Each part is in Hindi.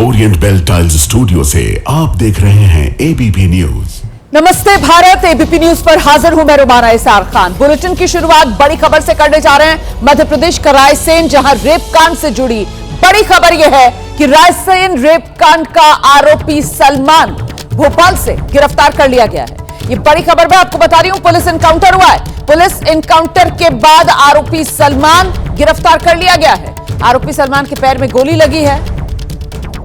ओरिएंट बेल टाइल्स स्टूडियो से आप देख रहे हैं एबीपी न्यूज। नमस्ते भारत, एबीपी न्यूज पर हाजिर हूं मैं रुमाना इसार खान। बुलेटिन की शुरुआत बड़ी खबर से करने जा रहे हैं। मध्य प्रदेश का रायसेन, जहां रेप कांड से जुड़ी बड़ी खबर यह है कि रायसेन रेप कांड का आरोपी सलमान भोपाल से गिरफ्तार कर लिया गया है। ये बड़ी खबर मैं आपको बता रही हूं। पुलिस एनकाउंटर हुआ है। पुलिस एनकाउंटर के बाद आरोपी सलमान गिरफ्तार कर लिया गया है। आरोपी सलमान के पैर में गोली लगी है।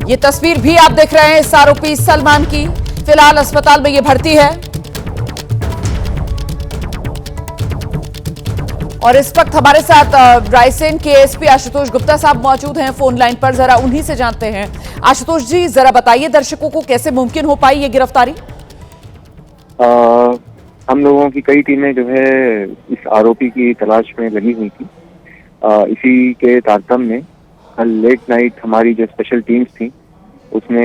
ये तस्वीर भी आप देख रहे हैं इस आरोपी सलमान की। फिलहाल अस्पताल में ये भर्ती है और इस वक्त हमारे साथ रायसेन के एसपी आशुतोष गुप्ता साहब मौजूद हैं फोन लाइन पर। जरा उन्हीं से जानते हैं। आशुतोष जी, जरा बताइए दर्शकों को कैसे मुमकिन हो पाई ये गिरफ्तारी? हम लोगों की कई टीमें जो है इस आरोपी की तलाश में लगी हुई थी। इसी के तारतम्य में कल लेट नाइट हमारी जो स्पेशल टीम्स थी उसने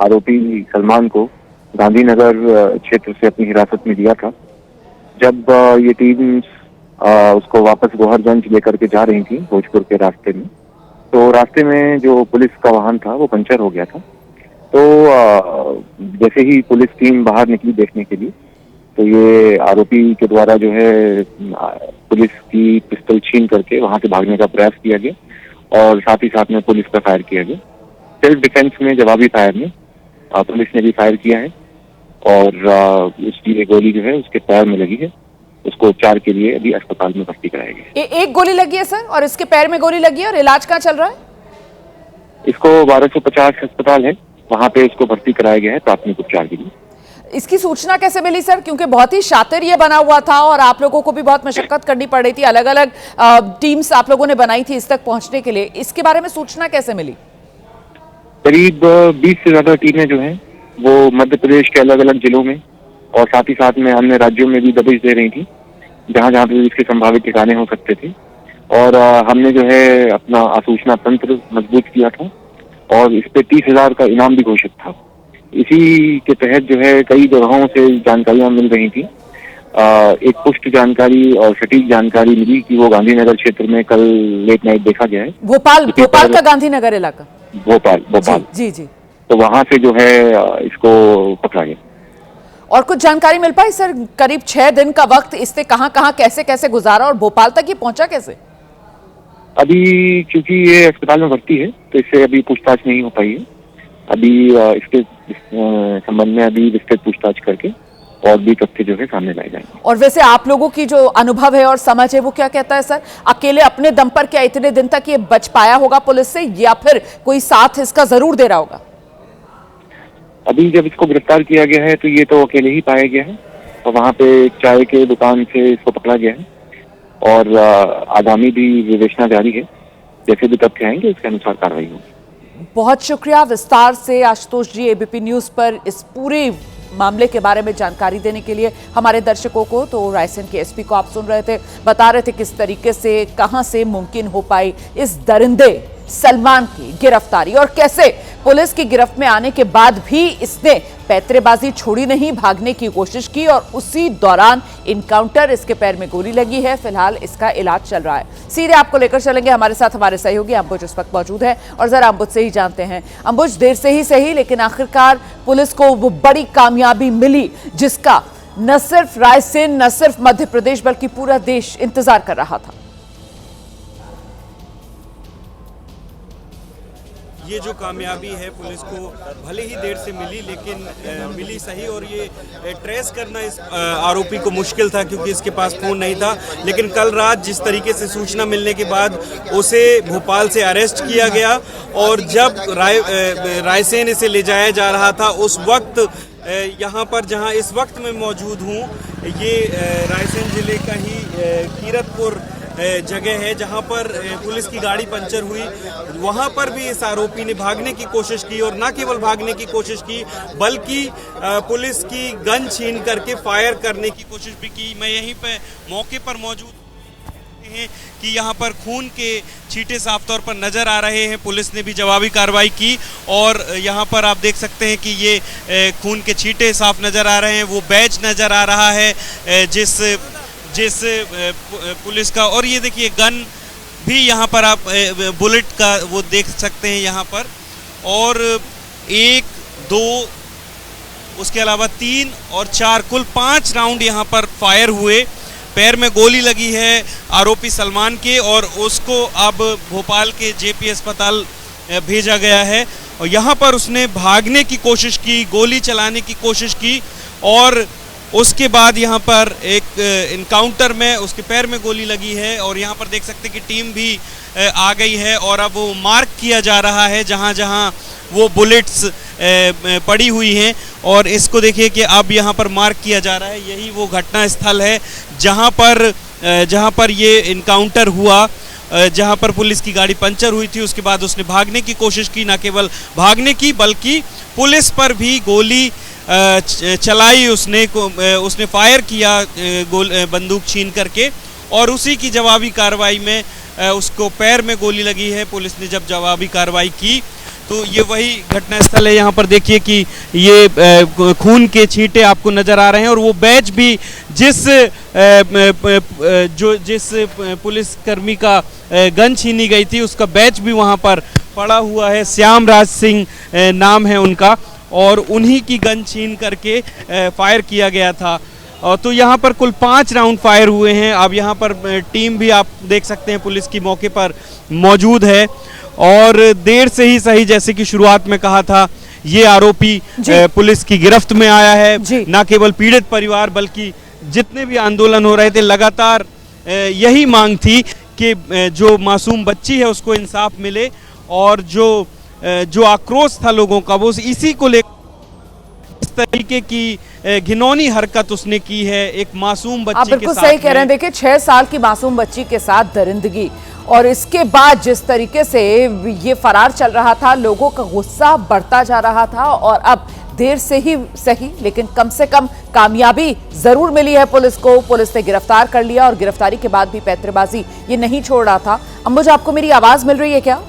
आरोपी सलमान को गांधीनगर क्षेत्र से अपनी हिरासत में लिया था। जब ये टीम्स उसको वापस गोहरगंज लेकर के जा रही थी भोजपुर के रास्ते में, तो रास्ते में जो पुलिस का वाहन था वो पंचर हो गया था। तो जैसे ही पुलिस टीम बाहर निकली देखने के लिए, तो ये आरोपी के द्वारा जो है पुलिस की पिस्तौल छीन करके वहां से भागने का प्रयास किया गया और साथ ही साथ में पुलिस पर फायर किया गया। सेल्फ डिफेंस में, जवाबी फायर में पुलिस ने भी फायर किया है और उसकी ये गोली जो है उसके पैर में लगी है। उसको उपचार के लिए अभी अस्पताल में भर्ती कराया गया है। एक गोली लगी है सर, और इसके पैर में गोली लगी है, और इलाज कहाँ चल रहा है? इसको 1250 अस्पताल है, वहां पे इसको भर्ती कराया गया है प्राथमिक उपचार के लिए। इसकी सूचना कैसे मिली सर? क्योंकि बहुत ही शातिर ये बना हुआ था और आप लोगों को भी बहुत मशक्कत करनी पड़ रही थी। अलग अलग टीम्स आप लोगों ने बनाई थी इस तक पहुंचने के लिए। इसके बारे में सूचना कैसे मिली? करीब 20 से ज्यादा टीमें जो हैं वो मध्य प्रदेश के अलग अलग जिलों में और साथ ही साथ में अन्य राज्यों में भी दबिश दे रही थी, जहां जहां पे इसके संभावित ठिकाने हो सकते थे। और हमने जो है अपना आसूचना तंत्र मजबूत किया था और इस पे 30,000 का इनाम भी घोषित था। इसी के तहत जो है कई जगहों से जानकारियां मिल रही थी। एक पुष्ट जानकारी और सटीक जानकारी मिली कि वो गांधीनगर क्षेत्र में कल लेट नाइट देखा गया है। भोपाल का गांधीनगर इलाका? भोपाल जी। तो वहां से जो है इसको पकड़ा गया। और कुछ जानकारी मिल पाई सर? करीब 6 दिन का वक्त इससे कहां कैसे गुजारा और भोपाल तक ये पहुंचा कैसे? अभी क्योंकि ये अस्पताल में भर्ती है तो इससे अभी पूछताछ नहीं हो पाई है। अभी इसके संबंध में अभी विस्तृत पूछताछ करके और भी तथ्य जो है सामने लाए जाएंगे। और वैसे आप लोगों की जो अनुभव है और समझ है वो क्या कहता है सर? अकेले अपने दम पर क्या इतने दिन तक ये बच पाया होगा पुलिस से, या फिर कोई साथ इसका जरूर दे रहा होगा? अभी जब इसको गिरफ्तार किया गया है तो ये तो अकेले ही पाया गया है और वहाँ पे चाय के दुकान से इसको पकड़ा गया है और आगामी भी विवेचना जारी है। जैसे भी तथ्य आएंगे उसके अनुसार कार्रवाई होगी। बहुत शुक्रिया विस्तार से आशुतोष जी एबीपी न्यूज पर इस पूरे मामले के बारे में जानकारी देने के लिए हमारे दर्शकों को। तो रायसेन के एसपी को आप सुन रहे थे, बता रहे थे किस तरीके से कहां से मुमकिन हो पाई इस दरिंदे सलमान की गिरफ्तारी और कैसे पुलिस की गिरफ्त में आने के बाद भी इसने पैतरेबाजी छोड़ी नहीं, भागने की कोशिश की और उसी दौरान इनकाउंटर, इसके पैर में गोली लगी है। फिलहाल इसका इलाज चल रहा है। सीधे आपको लेकर चलेंगे, हमारे साथ हमारे सहयोगी अंबुज इस वक्त मौजूद है और जरा अंबुज से ही जानते हैं। अंबुज, देर से ही सही लेकिन आखिरकार पुलिस को वो बड़ी कामयाबी मिली जिसका न सिर्फ रायसेन, न सिर्फ मध्य प्रदेश बल्कि पूरा देश इंतजार कर रहा था। ये जो कामयाबी है पुलिस को भले ही देर से मिली लेकिन मिली सही, और ये ट्रेस करना इस आरोपी को मुश्किल था क्योंकि इसके पास फोन नहीं था। लेकिन कल रात जिस तरीके से सूचना मिलने के बाद उसे भोपाल से अरेस्ट किया गया और जब रायसेन इसे ले जाया जा रहा था उस वक्त यहाँ पर जहाँ इस वक्त मैं मौजूद हूँ, ये रायसेन जिले का ही कीरतपुर जगह है जहां पर पुलिस की गाड़ी पंचर हुई। वहां पर भी इस आरोपी ने भागने की कोशिश की और न केवल भागने की कोशिश की बल्कि पुलिस की गन छीन करके फायर करने की कोशिश भी की। मैं यहीं पे मौके पर मौजूद हैं कि यहाँ पर खून के छींटे साफ तौर पर नजर आ रहे हैं। पुलिस ने भी जवाबी कार्रवाई की और यहाँ पर आप देख सकते हैं कि ये खून के छींटे साफ नजर आ रहे हैं। वो बैज नजर आ रहा है जिस पुलिस का, और ये देखिए गन भी यहाँ पर आप बुलेट का वो देख सकते हैं यहाँ पर। और 1, 2, उसके अलावा 3 और 4 कुल 5 राउंड यहाँ पर फायर हुए। पैर में गोली लगी है आरोपी सलमान के और उसको अब भोपाल के जेपी अस्पताल भेजा गया है। और यहाँ पर उसने भागने की कोशिश की, गोली चलाने की कोशिश की और उसके बाद यहाँ पर एक इनकाउंटर में उसके पैर में गोली लगी है। और यहाँ पर देख सकते हैं कि टीम भी आ गई है और अब वो मार्क किया जा रहा है जहाँ जहाँ वो बुलेट्स पड़ी हुई हैं। और इसको देखिए कि अब यहाँ पर मार्क किया जा रहा है, यही वो घटना स्थल है जहाँ पर ये इनकाउंटर हुआ, जहाँ पर पुलिस की गाड़ी पंचर हुई थी। उसके बाद उसने भागने की कोशिश की, न केवल भागने की बल्कि पुलिस पर भी गोली चलाई, उसने फायर किया बंदूक छीन करके। और उसी की जवाबी कार्रवाई में उसको पैर में गोली लगी है। पुलिस ने जब जवाबी कार्रवाई की तो ये वही घटना स्थल है। यहाँ पर देखिए कि ये खून के छींटे आपको नज़र आ रहे हैं और वो बैच भी जिस पुलिसकर्मी का गन छीनी गई थी उसका बैच भी वहाँ पर पड़ा हुआ है। श्याम राज सिंह नाम है उनका और उन्हीं की गन छीन करके फायर किया गया था। तो यहाँ पर कुल 5 राउंड फायर हुए हैं। अब यहाँ पर टीम भी आप देख सकते हैं पुलिस की मौके पर मौजूद है और देर से ही सही, जैसे कि शुरुआत में कहा था, ये आरोपी पुलिस की गिरफ्त में आया है। न केवल पीड़ित परिवार बल्कि जितने भी आंदोलन हो रहे थे लगातार यही मांग थी कि जो मासूम बच्ची है उसको इंसाफ मिले और जो आक्रोश था लोगों का वो इसी को लेकर इस तरीके की घिनौनी हरकत उसने की है एक मासूम बच्ची के साथ। बिल्कुल सही कह रहे हैं। देखिए 6 साल की मासूम बच्ची के साथ दरिंदगी और इसके बाद जिस तरीके से ये फरार चल रहा था, लोगों का गुस्सा बढ़ता जा रहा था और अब देर से ही सही लेकिन कम से कम कामयाबी जरूर मिली है पुलिस को। पुलिस ने गिरफ्तार कर लिया और गिरफ्तारी के बाद भी पैंतरेबाजी ये नहीं छोड़ रहा था। अंबुज, आपको मेरी आवाज मिल रही है क्या?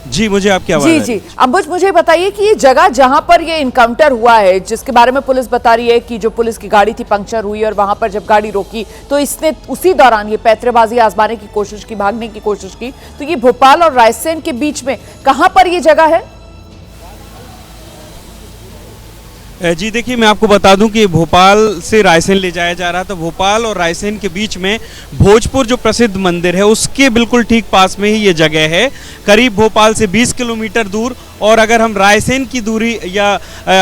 जी, मुझे आपकी आवाज जी। अंबुज, मुझे बताइए कि ये जगह जहां पर ये इनकाउंटर हुआ है, जिसके बारे में पुलिस बता रही है कि जो पुलिस की गाड़ी थी पंक्चर हुई और वहां पर जब गाड़ी रोकी तो इसने उसी दौरान ये पैंतरेबाजी आजमाने की कोशिश की, भागने की कोशिश की। तो ये भोपाल और रायसेन के बीच में कहां पर ये जगह है? जी देखिए, मैं आपको बता दूं कि भोपाल से रायसेन ले जाया जा रहा था। भोपाल और रायसेन के बीच में भोजपुर जो प्रसिद्ध मंदिर है उसके बिल्कुल ठीक पास में ही ये जगह है, करीब भोपाल से 20 किलोमीटर दूर। और अगर हम रायसेन की दूरी या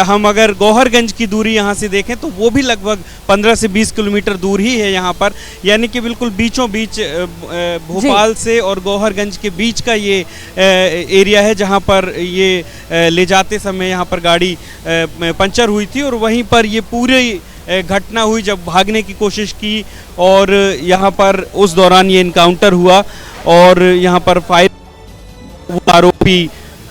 हम अगर गौहरगंज की दूरी यहाँ से देखें तो वो भी लगभग 15 से 20 किलोमीटर दूर ही है यहाँ पर, यानी कि बिल्कुल बीचों बीच भोपाल से और गौहरगंज के बीच का ये एरिया है जहाँ पर ये ले जाते समय यहाँ पर गाड़ी पंचर हुई थी और वहीं पर ये पूरी घटना हुई जब भागने की कोशिश की और यहाँ पर उस दौरान ये इनकाउंटर हुआ और यहाँ पर फायर वो आरोपी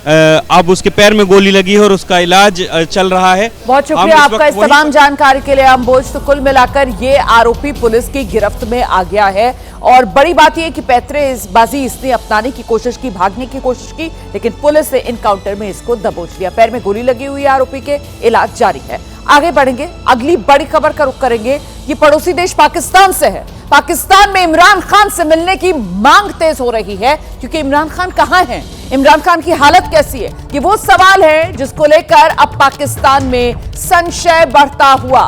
अब उसके पैर में गोली लगी है और उसका इलाज चल रहा है। बहुत शुक्रिया आपका इस तमाम जानकारी के लिए अंबुज। तो कुल मिलाकर ये आरोपी पुलिस की गिरफ्त में आ गया है और बड़ी बात यह कि पैंतरेबाजी इसने अपनाने की कोशिश की, भागने की कोशिश की, लेकिन पुलिस ने इनकाउंटर में इसको दबोच लिया। पैर में गोली लगी हुई आरोपी के, इलाज जारी है। आगे बढ़ेंगे, अगली बड़ी खबर का रुख करेंगे। ये पड़ोसी देश पाकिस्तान से है। पाकिस्तान में इमरान खान से मिलने की मांग तेज हो रही है क्योंकि इमरान खान कहां हैं, इमरान खान की हालत कैसी है, ये वो सवाल है जिसको लेकर अब पाकिस्तान में संशय बढ़ता हुआ।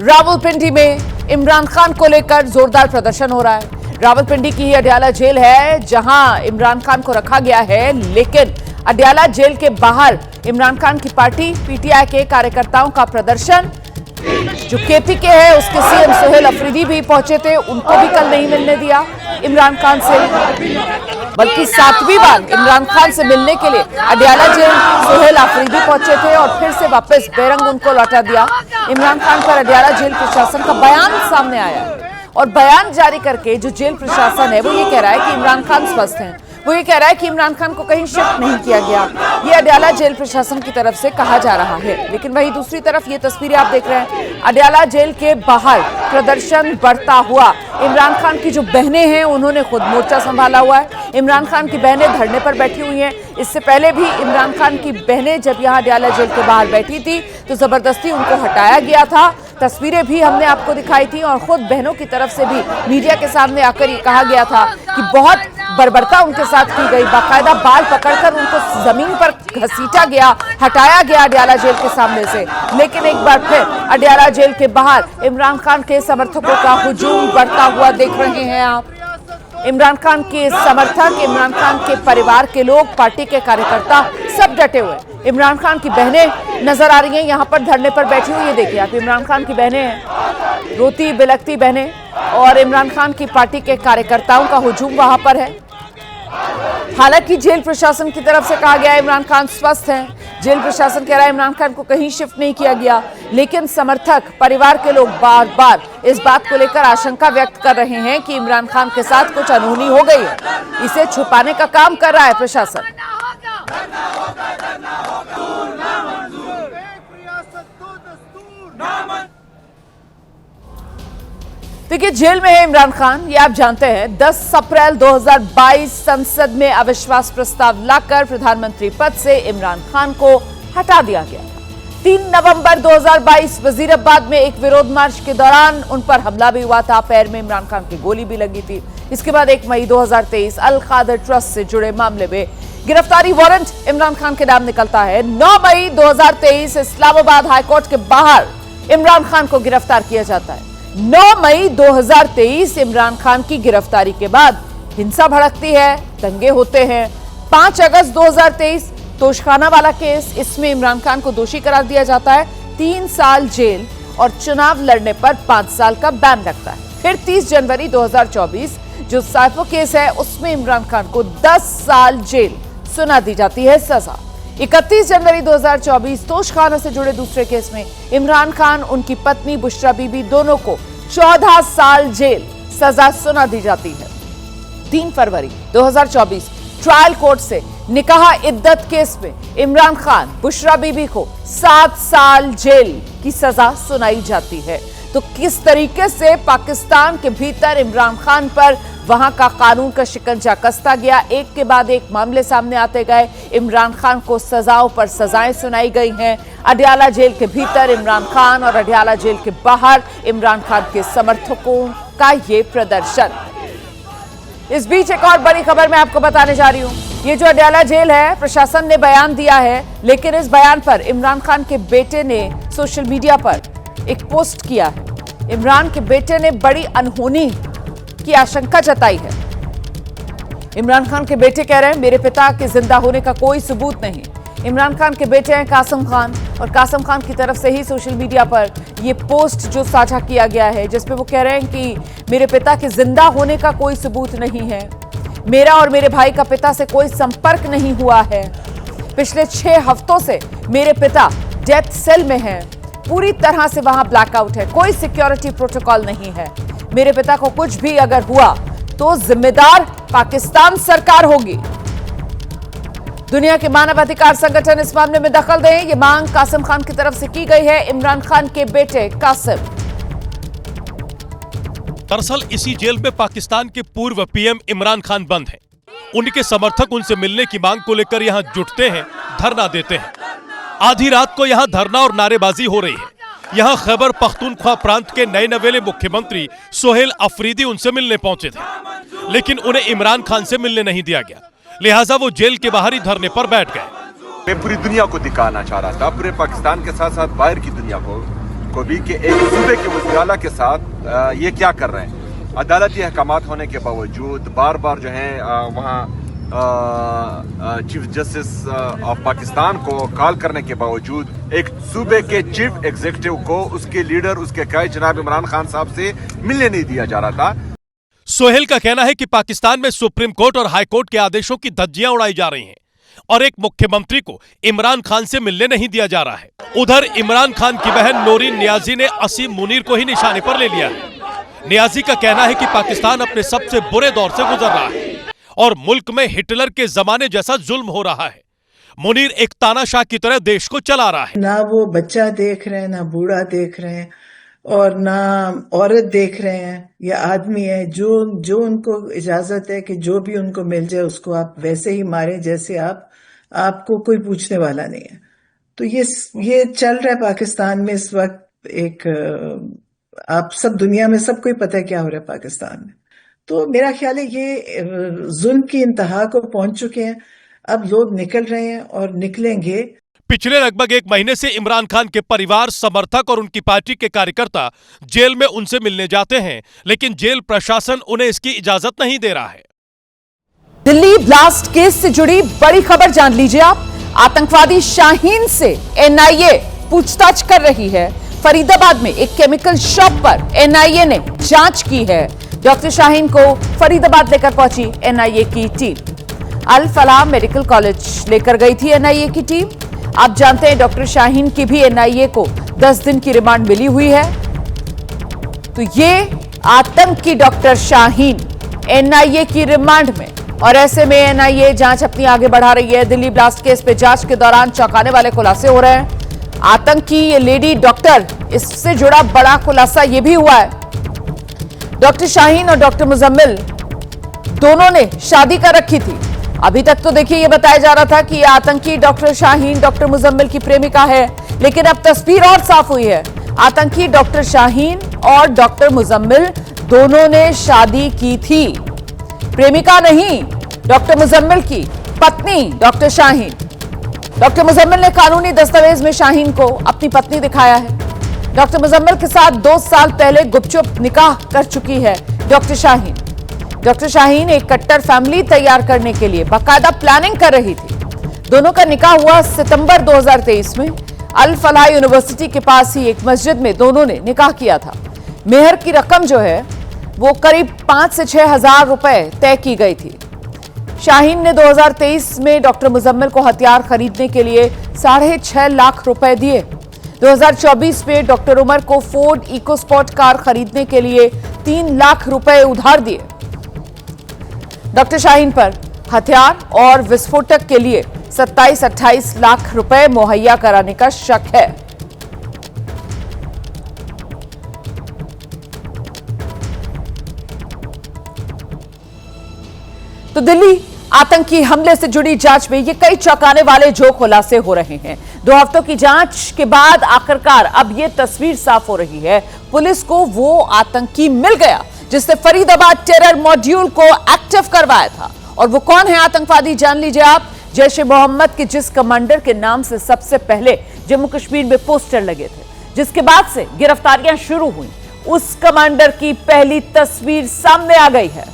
रावलपिंडी में इमरान खान को लेकर जोरदार प्रदर्शन हो रहा है। रावलपिंडी की अडयाला जेल है जहां इमरान खान को रखा गया है, लेकिन अडयाला जेल के बाहर इमरान खान की पार्टी पीटीआई के कार्यकर्ताओं का प्रदर्शन, जो केपी के है उसके सीएम सोहेल अफरीदी भी पहुंचे थे, उनको भी कल नहीं मिलने दिया इमरान खान से, बल्कि 7वीं बार इमरान खान से मिलने के लिए अडयाला जेल सोहेल अफरीदी पहुंचे थे और फिर से वापस बेरंग उनको लौटा दिया। इमरान खान पर अडयाला जेल प्रशासन का बयान सामने आया और बयान जारी करके जो जेल प्रशासन है वो ये कह रहा है कि इमरान खान स्वस्थ हैं, वो ये कह रहा है कि इमरान खान को कहीं शिफ्ट नहीं किया गया। ये अडयाला जेल प्रशासन की तरफ से कहा जा रहा है, लेकिन वहीं दूसरी तरफ ये तस्वीरें आप देख रहे हैं, अडयाला जेल के बाहर प्रदर्शन बढ़ता हुआ। इमरान खान की जो बहनें हैं उन्होंने खुद मोर्चा संभाला हुआ है। इमरान खान की बहनें धरने पर बैठी हुई हैं। इससे पहले भी इमरान खान की बहनें जब यहाँ अडयाला जेल के बाहर बैठी थी तो जबरदस्ती उनको हटाया गया था। तस्वीरें भी हमने आपको दिखाई थी और खुद बहनों की तरफ से भी मीडिया के सामने आकर ये कहा गया था कि बहुत बर्बरता उनके साथ की गई, बाकायदा बाल पकड़कर उनको जमीन पर घसीटा गया, हटाया गया अडयाला जेल के सामने से। लेकिन एक बार फिर अडयाला जेल के बाहर इमरान खान के समर्थकों का हुजूम बढ़ता हुआ देख रहे हैं आप। इमरान खान के समर्थक, इमरान खान के परिवार के लोग, पार्टी के कार्यकर्ता सब डटे हुए। इमरान खान की बहनें नजर आ रही हैं यहां पर धरने पर बैठी हुई, ये देखिए आप, इमरान खान की बहनें हैं, रोती बिलखती बहनें, और इमरान खान की पार्टी के कार्यकर्ताओं का हुजूम वहां पर है। हालांकि जेल प्रशासन की तरफ से कहा गया है इमरान खान स्वस्थ हैं, जेल प्रशासन कह रहा है इमरान खान को कहीं शिफ्ट नहीं किया गया, लेकिन समर्थक, परिवार के लोग बार बार इस बात को लेकर आशंका व्यक्त कर रहे हैं कि इमरान खान के साथ कुछ अनहोनी हो गई है। इसे छुपाने का काम कर रहा है प्रशासन। देखिए, जेल में है इमरान खान, ये आप जानते हैं। 10 अप्रैल 2022 संसद में अविश्वास प्रस्ताव लाकर प्रधानमंत्री पद से इमरान खान को हटा दिया गया था। 3 नवंबर 2022 वजीराबाद में एक विरोध मार्च के दौरान उन पर हमला भी हुआ था, पैर में इमरान खान की गोली भी लगी थी। इसके बाद 1 मई 2023 अल खादर ट्रस्ट से जुड़े मामले में गिरफ्तारी वारंट इमरान खान के नाम निकलता है। 9 मई 2023 इस्लामाबाद हाईकोर्ट के बाहर इमरान खान को गिरफ्तार किया जाता है। 9 मई 2023 इमरान खान की गिरफ्तारी के बाद हिंसा भड़कती है, दंगे होते हैं। 5 अगस्त 2023 तोशखाना वाला केस, इसमें इमरान खान को दोषी करार दिया जाता है। 3 साल जेल और चुनाव लड़ने पर 5 साल का बैन लगता है। फिर 30 जनवरी 2024 जो साइफो केस है, उसमें इमरान खान को 10 साल जेल सुना दी जाती है सजा। 31 जनवरी 2024 तोशखाना से जुड़े दूसरे केस में इमरान खान, उनकी पत्नी बुशरा बीबी, दोनों को 14 साल जेल सजा सुना दी जाती है। 3 फरवरी 2024 ट्रायल कोर्ट से निकाह इद्दत केस में इमरान खान, बुशरा बीबी को 7 साल जेल की सजा सुनाई जाती है। तो किस तरीके से पाकिस्तान के भीतर इमरान खान पर वहां का कानून का शिकंजा कसता गया, एक के बाद एक मामले सामने आते गए। इमरान खान को सजाओं पर सजाएं सुनाई गई हैं। अडयाला जेल के भीतर इमरान खान और अडयाला जेल के बाहर इमरान खान के समर्थकों का ये प्रदर्शन। इस बीच एक और बड़ी खबर मैं आपको बताने जा रही हूं। ये जो अडयाला जेल है, प्रशासन ने बयान दिया है, लेकिन इस बयान पर इमरान खान के बेटे ने सोशल मीडिया पर एक पोस्ट किया है। इमरान के बेटे ने बड़ी अनहोनी की आशंका जताई है। इमरान खान के बेटे कह रहे हैं मेरे पिता के जिंदा होने का कोई सबूत नहीं। इमरान खान के बेटे हैं कासिम खान, और कासिम खान की तरफ से ही सोशल मीडिया पर यह पोस्ट जो साझा किया गया है, जिसमें वो कह रहे हैं कि मेरे पिता के जिंदा होने का कोई सबूत नहीं है, मेरा और मेरे भाई का पिता से कोई संपर्क नहीं हुआ है, पिछले 6 हफ्तों से मेरे पिता डेथ सेल में हैं, पूरी तरह से वहां ब्लैकआउट है, कोई सिक्योरिटी प्रोटोकॉल नहीं है, मेरे पिता को कुछ भी अगर हुआ तो जिम्मेदार पाकिस्तान सरकार होगी। दुनिया के मानवाधिकार संगठन इस मामले में दखल दें, ये मांग कासिम खान की तरफ से की गई है। इमरान खान के बेटे कासिम। दरअसल इसी जेल में पाकिस्तान के पूर्व पीएम इमरान खान बंद हैं। उनके समर्थक उनसे मिलने की मांग को लेकर यहां जुटते हैं, धरना देते हैं। आधी रात को यहां धरना और नारेबाजी हो रही है। यहां खैबर पख्तूनख्वा प्रांत के नए नवेले मुख्यमंत्री सोहेल अफरीदी उनसे मिलने पहुंचे थे, लेकिन उन्हें इमरान खान से मिलने नहीं दिया गया, लिहाजा वो जेल के बाहर ही धरने पर बैठ गए। मैं पूरी दुनिया को दिखाना चाह रहा था, पूरे पाकिस्तान के साथ साथ बाहर की दुनिया को भी, कि एक सूबे के वज़ीर आला के साथ ये क्या कर रहे हैं। अदालती अहकामात होने के बावजूद बार बार जो है वहाँ चीफ जस्टिस ऑफ पाकिस्तान को कॉल करने के बावजूद एक सूबे के चीफ एग्जीक्यूटिव को उसके लीडर, उसके कायद जनाब इमरान खान साहब से मिलने नहीं दिया जा रहा था। सोहेल का कहना है कि पाकिस्तान में सुप्रीम कोर्ट और हाई कोर्ट के आदेशों की धज्जियां उड़ाई जा रही हैं और एक मुख्यमंत्री को इमरान खान से मिलने नहीं दिया जा रहा है। उधर इमरान खान की बहन नौरीन नियाजी ने असीम मुनीर को ही निशाने पर ले लिया है। नियाजी का कहना है कि पाकिस्तान अपने सबसे बुरे दौर से गुजर रहा है और मुल्क में हिटलर के जमाने जैसा जुल्म हो रहा है। मुनीर एक तानाशाह की तरह देश को चला रहा है। ना वो बच्चा देख रहे हैं, ना बूढ़ा देख रहे हैं, और ना औरत देख रहे हैं या आदमी है। जो उनको इजाजत है कि जो भी उनको मिल जाए उसको आप वैसे ही मारे जैसे आपको कोई पूछने वाला नहीं है। तो ये चल रहा है पाकिस्तान में इस वक्त। एक आप सब दुनिया में सबको ही पता है क्या हो रहा है पाकिस्तान में। तो मेरा ख्याल है ये जुल्म की इंतहा को पहुंच चुके हैं। अब लोग निकल रहे हैं और निकलेंगे। पिछले लगभग एक महीने से इमरान खान के परिवार, समर्थक और उनकी पार्टी के कार्यकर्ता जेल में उनसे मिलने जाते हैं, लेकिन जेल प्रशासन उन्हें इसकी इजाजत नहीं दे रहा है। दिल्ली ब्लास्ट केस से जुड़ी बड़ी खबर जान लीजिए आप। आतंकवादी शाहीन से एनआईए पूछताछ कर रही है। फरीदाबाद में एक केमिकल शॉप पर एनआईए ने जांच की है। डॉक्टर शाहीन को फरीदाबाद लेकर पहुंची एनआईए की टीम। अल फलाह मेडिकल कॉलेज लेकर गई थी एनआईए की टीम। आप जानते हैं डॉक्टर शाहीन की भी एनआईए को 10 दिन की रिमांड मिली हुई है। तो ये आतंकी डॉक्टर शाहीन एनआईए की रिमांड में, और ऐसे में एनआईए जांच अपनी आगे बढ़ा रही है। दिल्ली ब्लास्ट केस पे जांच के दौरान चौंकाने वाले खुलासे हो रहे हैं। आतंकी ये लेडी डॉक्टर, इससे जुड़ा बड़ा खुलासा ये भी हुआ है। डॉक्टर शाहीन और डॉक्टर मुजम्मिल दोनों ने शादी कर रखी थी। अभी तक तो देखिए ये बताया जा रहा था कि ये आतंकी डॉक्टर शाहीन डॉक्टर मुजम्मिल की प्रेमिका है, लेकिन अब तस्वीर और साफ हुई है। आतंकी डॉक्टर शाहीन और डॉक्टर मुजम्मिल दोनों ने शादी की थी। प्रेमिका नहीं, डॉक्टर मुजम्मिल की पत्नी डॉक्टर शाहीन। डॉक्टर मुजम्मिल ने कानूनी दस्तावेज में शाहीन को अपनी पत्नी दिखाया है। डॉक्टर मुजम्मिल के साथ 2 साल पहले गुपचुप निकाह कर चुकी है डॉक्टर शाहीन। डॉक्टर शाहीन एक कट्टर फैमिली तैयार करने के लिए बाकायदा प्लानिंग कर रही थी। दोनों का निकाह हुआ सितंबर 2023 में। अल फलाह यूनिवर्सिटी के पास ही एक मस्जिद में दोनों ने निकाह किया था। मेहर की रकम जो है वो करीब 5 से 6 हजार रुपए तय की गई थी। शाहीन ने 2023 में डॉक्टर मुजम्मिल को हथियार खरीदने के लिए 6.5 लाख रुपए दिए। 2024 में डॉक्टर उमर को फोर्ड इकोस्पोर्ट कार खरीदने के लिए 3 लाख रुपए उधार दिए। डॉक्टर शाहीन पर हथियार और विस्फोटक के लिए 27-28 लाख रुपए मुहैया कराने का शक है। तो दिल्ली आतंकी हमले से जुड़ी जांच में ये कई चौंकाने वाले जो खुलासे हो रहे हैं। 2 हफ्तों की जांच के बाद आखिरकार अब ये तस्वीर साफ हो रही है। पुलिस को वो आतंकी मिल गया जिसने फरीदाबाद टेरर मॉड्यूल को एक्टिव करवाया था। और वो कौन है आतंकवादी, जान लीजिए आप। जैश ए मोहम्मद के जिस कमांडर के नाम से सबसे पहले जम्मू कश्मीर में पोस्टर लगे थे, जिसके बाद से गिरफ्तारियां शुरू हुई, उस कमांडर की पहली तस्वीर सामने आ गई है।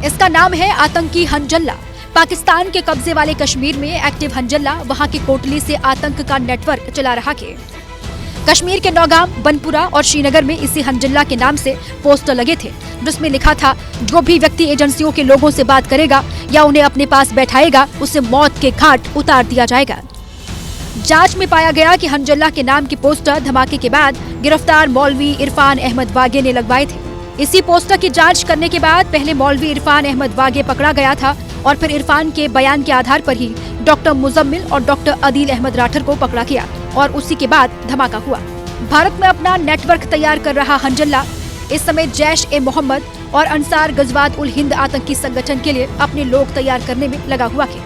इसका नाम है आतंकी हंजल्ला। पाकिस्तान के कब्जे वाले कश्मीर में एक्टिव हंजल्ला वहां की कोटली से आतंक का नेटवर्क चला रहा है। कश्मीर के नौगाम, बनपुरा और श्रीनगर में इसी हंजल्ला के नाम से पोस्टर लगे थे, जिसमें लिखा था जो भी व्यक्ति एजेंसियों के लोगों से बात करेगा या उन्हें अपने पास बैठाएगा उसे मौत के घाट उतार दिया जाएगा। जांच में पाया गया कि हंजल्ला के नाम के पोस्टर धमाके के बाद गिरफ्तार मौलवी इरफान अहमद वागे ने लगवाए थे। इसी पोस्टर की जांच करने के बाद पहले मौलवी इरफान अहमद वागे पकड़ा गया था और फिर इरफान के बयान के आधार पर ही डॉक्टर मुजम्मिल और डॉक्टर अदील अहमद राठर को पकड़ा गया और उसी के बाद धमाका हुआ। भारत में अपना नेटवर्क तैयार कर रहा हंजल्ला इस समय जैश ए मोहम्मद और अंसार गजवात उल हिंद आतंकी संगठन के लिए अपने लोग तैयार करने में लगा हुआ है।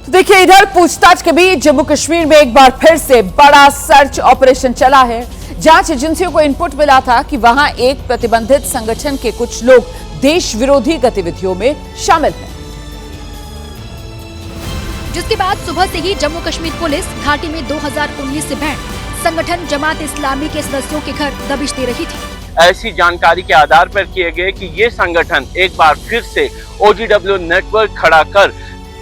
तो देखिए, इधर पूछताछ के बीच जम्मू कश्मीर में एक बार फिर से बड़ा सर्च ऑपरेशन चला है। जांच एजेंसियों को इनपुट मिला था कि वहां एक प्रतिबंधित संगठन के कुछ लोग देश विरोधी गतिविधियों में शामिल हैं, जिसके बाद सुबह से ही जम्मू कश्मीर पुलिस घाटी में 2019 से बैंड संगठन जमात इस्लामी के सदस्यों के घर दबिश दे रही थी। ऐसी जानकारी के आधार पर किए गए कि ये संगठन एक बार फिर से OGW नेटवर्क खड़ा कर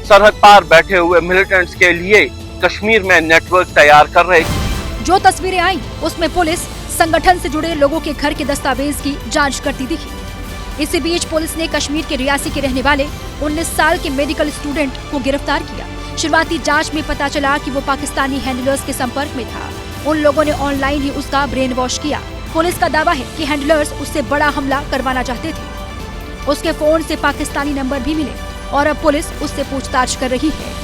सरहद पार बैठे हुए मिलिटेंट्स के लिए कश्मीर में नेटवर्क तैयार कर रहे थे। जो तस्वीरें आई उसमें पुलिस संगठन से जुड़े लोगों के घर के दस्तावेज की जांच करती दिखी। इसी बीच पुलिस ने कश्मीर के रियासी के रहने वाले 19 साल के मेडिकल स्टूडेंट को गिरफ्तार किया। शुरुआती जांच में पता चला कि वो पाकिस्तानी हैंडलर्स के संपर्क में था। उन लोगों ने ऑनलाइन ही उसका ब्रेन वॉश किया। पुलिस का दावा है कि हैंडलर्स उससे बड़ा हमला करवाना चाहते थे। उसके फोन से पाकिस्तानी नंबर भी मिले और अब पुलिस उससे पूछताछ कर रही है।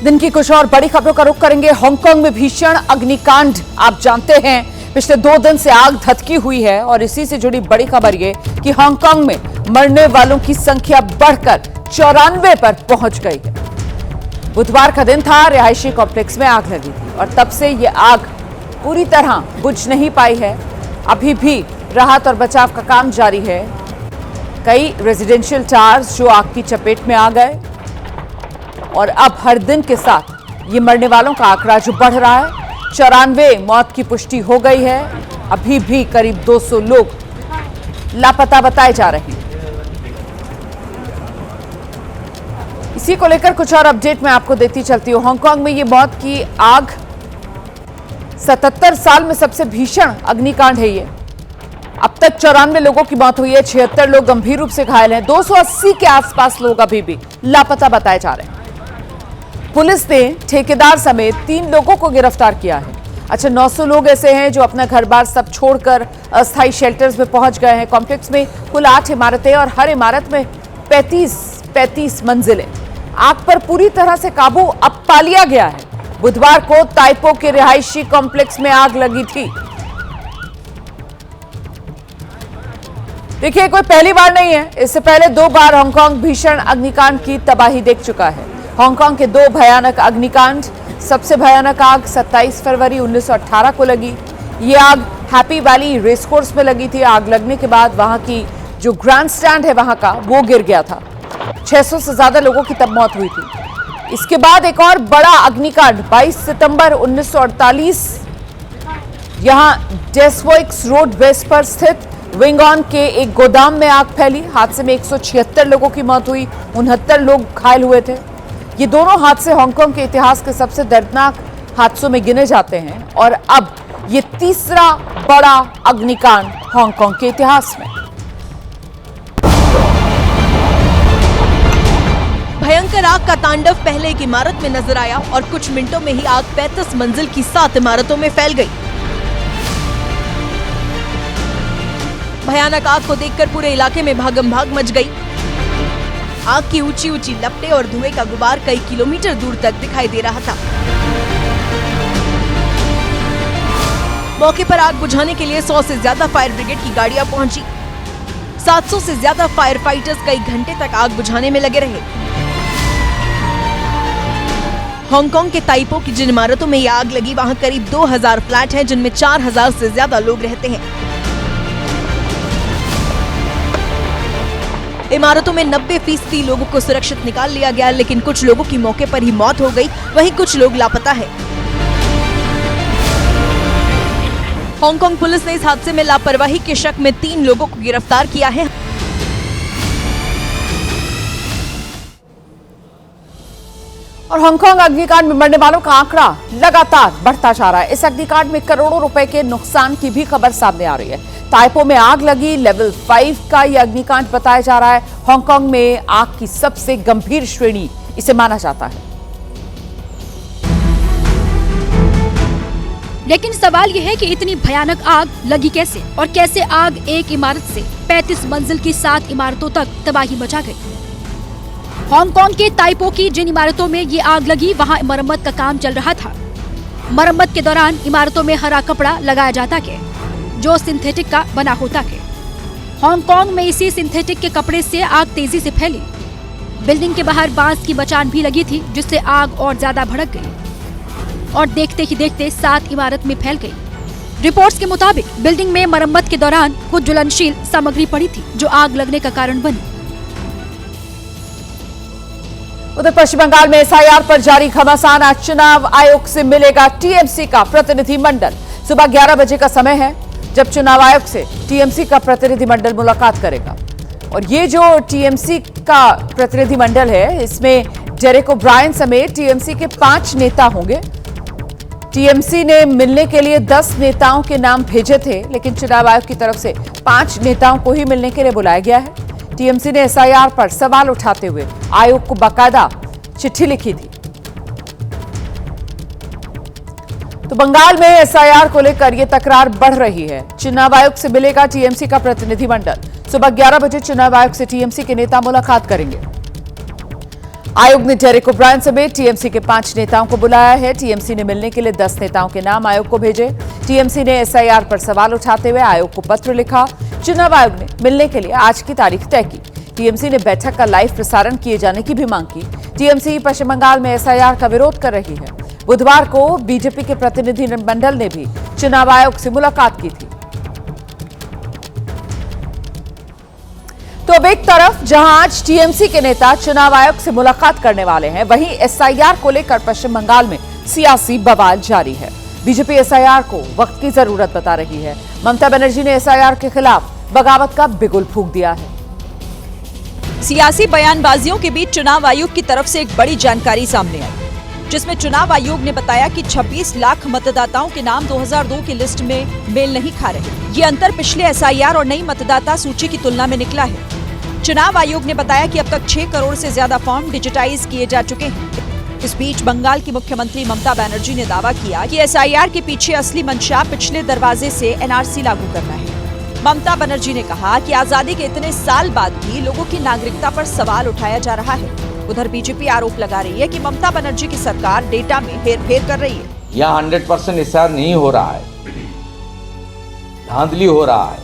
दिन की कुछ और बड़ी खबरों का रुख करेंगे। हांगकांग में भीषण अग्निकांड, आप जानते हैं पिछले 2 दिन से आग धधकी हुई है और इसी से जुड़ी बड़ी खबर ये कि हांगकांग में मरने वालों की संख्या बढ़कर 94 पर पहुंच गई है। बुधवार का दिन था, रिहायशी कॉम्प्लेक्स में आग लगी थी और तब से ये आग पूरी तरह बुझ नहीं पाई है। अभी भी राहत और बचाव का काम जारी है। कई रेजिडेंशियल टावर्स जो आग की चपेट में आ गए और अब हर दिन के साथ ये मरने वालों का आंकड़ा जो बढ़ रहा है, 94 मौत की पुष्टि हो गई है। अभी भी करीब 200 लोग लापता बताए जा रहे हैं। इसी को लेकर कुछ और अपडेट मैं आपको देती चलती हूं। हांगकांग में ये मौत की आग 77 साल में सबसे भीषण अग्निकांड है ये। अब तक 94 लोगों की मौत हुई है, 76 लोग गंभीर रूप से घायल हैं, 280 के आसपास लोग अभी भी लापता बताए जा रहे हैं। पुलिस ने ठेकेदार समेत 3 लोगों को गिरफ्तार किया है। अच्छा, 900 लोग ऐसे हैं जो अपना घर बार सब छोड़कर अस्थायी शेल्टर्स में पहुंच गए हैं। कॉम्प्लेक्स में कुल 8 इमारतें और हर इमारत में 35 मंजिलें। आग पर पूरी तरह से काबू अब पा लिया गया है। बुधवार को ताइपो के रिहायशी कॉम्प्लेक्स में आग लगी थी। देखिए, कोई पहली बार नहीं है, इससे पहले 2 बार हांगकांग भीषण अग्निकांड की तबाही देख चुका है। हांगकांग के 2 भयानक अग्निकांड। सबसे भयानक आग 27 फरवरी 1918 को लगी। ये आग हैप्पी वैली रेसकोर्स में लगी थी। आग लगने के बाद वहां की जो ग्रैंड स्टैंड है वहां का, वो गिर गया था। 600 से ज्यादा लोगों की तब मौत हुई थी। इसके बाद एक और बड़ा अग्निकांड 22 सितंबर 1948 यहां डेसवॉइक्स रोड वेस्ट पर स्थित विंगॉन के एक गोदाम में आग फैली। हादसे में 176 लोगों की मौत हुई, 69 लोग घायल हुए थे। ये दोनों हादसे हांगकांग के इतिहास के सबसे दर्दनाक हादसों में गिने जाते हैं और अब ये तीसरा बड़ा अग्निकांड हांगकांग के इतिहास में। भयंकर आग का तांडव पहले एक इमारत में नजर आया और कुछ मिनटों में ही आग 35 मंजिल की 7 इमारतों में फैल गई। भयानक आग को देखकर पूरे इलाके में भागम भाग मच गई। आग की ऊंची ऊंची लपटें और धुएं का गुबार कई किलोमीटर दूर तक दिखाई दे रहा था। मौके पर आग बुझाने के लिए 100 से ज्यादा फायर ब्रिगेड की गाड़ियां पहुंची। 700 से ज्यादा फायर फाइटर्स कई घंटे तक आग बुझाने में लगे रहे। हांगकांग के ताइपो की जिन इमारतों में ये आग लगी, वहां करीब 2000 फ्लैट हैं, जिनमें 4000 से ज्यादा लोग रहते हैं। इमारतों में 90% लोगों को सुरक्षित निकाल लिया गया, लेकिन कुछ लोगों की मौके पर ही मौत हो गई, वहीं कुछ लोग लापता है। हांगकांग पुलिस ने इस हादसे में लापरवाही के शक में 3 लोगों को गिरफ्तार किया है। और हांगकांग अग्निकांड में मरने वालों का आंकड़ा लगातार बढ़ता जा रहा है। इस अग्निकांड में करोड़ों रुपए के नुकसान की भी खबर सामने आ रही है। ताइपो में आग लगी, लेवल 5 का यह अग्निकांड बताया जा रहा है। हांगकांग में आग की सबसे गंभीर श्रेणी इसे माना जाता है। लेकिन सवाल यह है कि इतनी भयानक आग लगी कैसे और कैसे आग एक इमारत से 35 मंजिल की 7 इमारतों तक तबाही मचा गई। हांगकांग के ताइपो की जिन इमारतों में ये आग लगी, वहां मरम्मत का काम चल रहा था। मरम्मत के दौरान इमारतों में हरा कपड़ा लगाया जाता है जो सिंथेटिक का बना होता है। हांगकांग में इसी सिंथेटिक के कपड़े से आग तेजी से फैली। बिल्डिंग के बाहर बांस की बचान भी लगी थी, जिससे आग और ज्यादा भड़क गई और देखते ही देखते 7 इमारत में फैल गई। रिपोर्ट्स के मुताबिक बिल्डिंग में मरम्मत के दौरान कुछ ज्वलनशील सामग्री पड़ी थी, जो आग लगने का कारण बनी। उधर पश्चिम बंगाल में एसआईआर पर जारी घमासान। आज चुनाव आयोग से मिलेगा टीएमसी का प्रतिनिधिमंडल। सुबह 11 बजे का समय है जब चुनाव आयोग से टीएमसी का प्रतिनिधिमंडल मुलाकात करेगा। और ये जो टीएमसी का प्रतिनिधिमंडल है, इसमें डेरेक ओब्रायन समेत टीएमसी के 5 नेता होंगे। टीएमसी ने मिलने के लिए 10 नेताओं के नाम भेजे थे, लेकिन चुनाव आयोग की तरफ से 5 नेताओं को ही मिलने के लिए बुलाया गया है। टीएमसी ने एसआईआर पर सवाल उठाते हुए आयोग को बाकायदा चिट्ठी लिखी थी। तो बंगाल में एसआईआर को लेकर यह तकरार बढ़ रही है। चुनाव आयोग से मिलेगा टीएमसी का प्रतिनिधिमंडल। सुबह 11 बजे चुनाव आयोग से टीएमसी के नेता मुलाकात करेंगे। आयोग ने डेरेक ओब्रायन समेत टीएमसी के 5 नेताओं को बुलाया है। टीएमसी ने मिलने के लिए 10 नेताओं के नाम आयोग को भेजे। टीएमसी ने एसआईआर पर सवाल उठाते हुए आयोग को पत्र लिखा। चुनाव आयोग ने मिलने के लिए आज की तारीख तय की। टीएमसी ने बैठक का लाइव प्रसारण किए जाने की भी मांग की। टीएमसी पश्चिम बंगाल में एसआईआर का विरोध कर रही है। बुधवार को बीजेपी के प्रतिनिधि मंडल ने भी चुनाव आयोग से मुलाकात की थी। तो अब एक तरफ जहां आज टीएमसी के नेता चुनाव आयोग से मुलाकात करने वाले हैं, वहीं एसआईआर को लेकर पश्चिम बंगाल में सियासी बवाल जारी है। बीजेपी एसआईआर को वक्त की जरूरत बता रही है। ममता बनर्जी ने एसआईआर के खिलाफ बगावत का बिगुल फूंक दिया है। सियासी बयानबाजियों के बीच चुनाव आयोग की तरफ से एक बड़ी जानकारी सामने आई, जिसमें चुनाव आयोग ने बताया कि 26 लाख मतदाताओं के नाम 2002 की लिस्ट में मेल नहीं खा रहे। ये अंतर पिछले एसआईआर और नई मतदाता सूची की तुलना में निकला है। चुनाव आयोग ने बताया कि अब तक 6 करोड़ से ज्यादा फॉर्म डिजिटाइज किए जा चुके हैं। इस बीच बंगाल की मुख्यमंत्री ममता बनर्जी ने दावा किया कि एसआईआर के पीछे असली मंशा पिछले दरवाजे से एनआरसी लागू करना है। ममता बनर्जी ने कहा कि आजादी के इतने साल बाद भी लोगों की नागरिकता पर सवाल उठाया जा रहा है। उधर बीजेपी आरोप लगा रही है कि ममता बनर्जी की सरकार डेटा में हेरफेर कर रही है। यहाँ 100% एसआईआर नहीं हो रहा है, धांधली हो रहा है।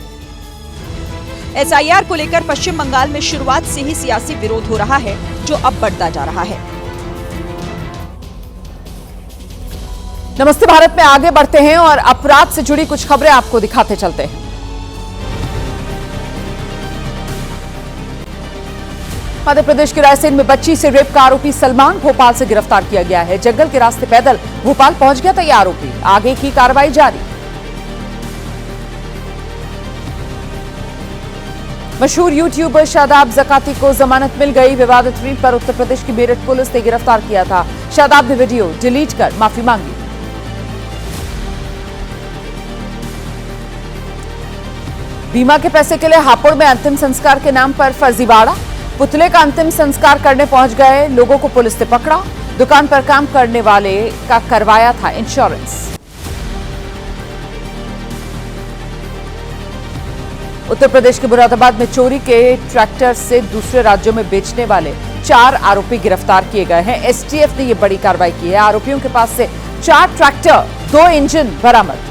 एसआईआर को लेकर पश्चिम बंगाल में शुरुआत से ही सियासी विरोध हो रहा है, जो अब बढ़ता जा रहा है। नमस्ते भारत में आगे बढ़ते हैं और अपराध से जुड़ी कुछ खबरें आपको दिखाते चलते हैं। मध्य प्रदेश के रायसेन में बच्ची से रेप का आरोपी सलमान भोपाल से गिरफ्तार किया गया है। जंगल के रास्ते पैदल भोपाल पहुंच गया था यह आरोपी। आगे की कार्रवाई जारी। मशहूर यूट्यूबर शादाब जकाती को जमानत मिल गई। विवादित रील पर उत्तर प्रदेश की मेरठ पुलिस ने गिरफ्तार किया था। शादाब ने वीडियो डिलीट कर माफी मांगी। बीमा के पैसे के लिए हापुड़ में अंतिम संस्कार के नाम पर फर्जीवाड़ा। पुतले का अंतिम संस्कार करने पहुंच गए लोगों को पुलिस ने पकड़ा। दुकान पर काम करने वाले का करवाया था इंश्योरेंस। उत्तर प्रदेश के मुरादाबाद में चोरी के ट्रैक्टर से दूसरे राज्यों में बेचने वाले 4 आरोपी गिरफ्तार किए गए हैं। एसटीएफ ने यह बड़ी कार्रवाई की है। आरोपियों के पास से 4 ट्रैक्टर, 2 इंजन बरामद।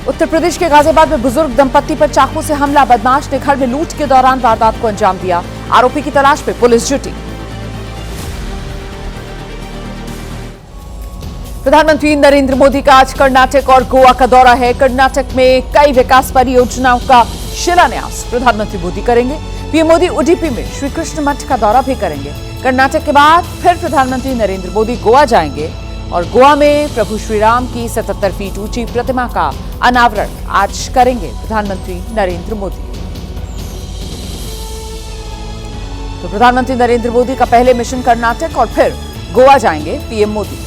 उत्तर प्रदेश के गाजियाबाद में बुजुर्ग दंपत्ति पर चाकू से हमला। बदमाश ने घर में लूट के दौरान वारदात को अंजाम दिया। आरोपी की तलाश में पुलिस जुटी। प्रधानमंत्री नरेंद्र मोदी का आज कर्नाटक और गोवा का दौरा है। कर्नाटक में कई विकास परियोजनाओं का शिलान्यास प्रधानमंत्री मोदी करेंगे। पीएम मोदी उडुपी में श्री कृष्ण मठ का दौरा भी करेंगे। कर्नाटक के बाद फिर प्रधानमंत्री नरेंद्र मोदी गोवा जाएंगे और गोवा में प्रभु श्री राम की 77 फीट ऊंची प्रतिमा का अनावरण आज करेंगे प्रधानमंत्री नरेंद्र मोदी। तो प्रधानमंत्री नरेंद्र मोदी का पहले मिशन कर्नाटक और फिर गोवा जाएंगे पीएम मोदी।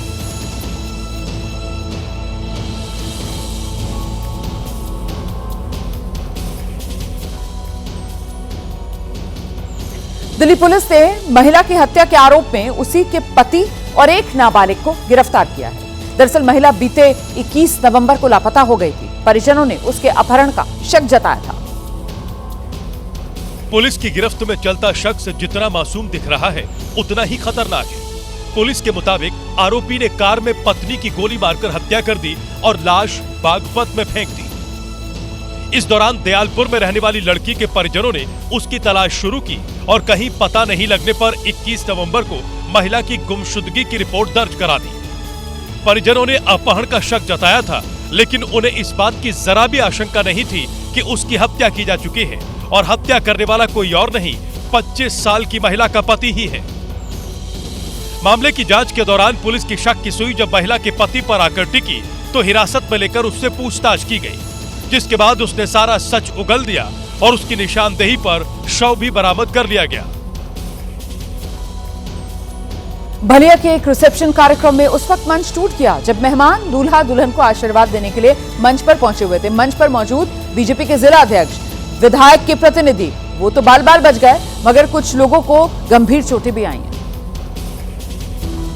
दिल्ली पुलिस ने महिला की हत्या के आरोप में उसी के पति और एक नाबालिग को गिरफ्तार किया है। दरअसल महिला बीते 21 नवंबर को लापता हो गई थी। परिजनों ने उसके अपहरण का शक जताया था। पुलिस की गिरफ्त में चलता शख्स जितना मासूम दिख रहा है, उतना ही खतरनाक है। पुलिस के मुताबिक आरोपी ने कार में पत्नी की गोली मारकर हत्या कर दी और लाश बागपत में फेंक दी। इस दौरान दयालपुर में रहने वाली लड़की के परिजनों ने उसकी तलाश शुरू की और कहीं पता नहीं लगने पर 21 नवंबर को महिला की गुमशुदगी की रिपोर्ट दर्ज करा दी। परिजनों ने अपहरण का शक जताया था, लेकिन उन्हें इस बात की जरा भी आशंका नहीं थी कि उसकी हत्या की जा चुकी है और हत्या करने वाला कोई और नहीं, 25 साल की महिला का पति ही है। मामले की जांच के दौरान पुलिस की शक की सुई जब महिला के पति पर आकर टिकी तो हिरासत में लेकर उससे पूछताछ की गई, जिसके बाद उसने सारा सच उगल दिया और उसकी निशानदेही पर शव भी बरामद कर लिया गया। बलिया के एक रिसेप्शन कार्यक्रम में उस वक्त मंच टूट गया जब मेहमान दूल्हा दुल्हन को आशीर्वाद देने के लिए मंच पर पहुंचे हुए थे। मंच पर मौजूद बीजेपी के जिला अध्यक्ष, विधायक के प्रतिनिधि वो तो बाल बाल बच गए, मगर कुछ लोगों को गंभीर चोटें भी आई हैं।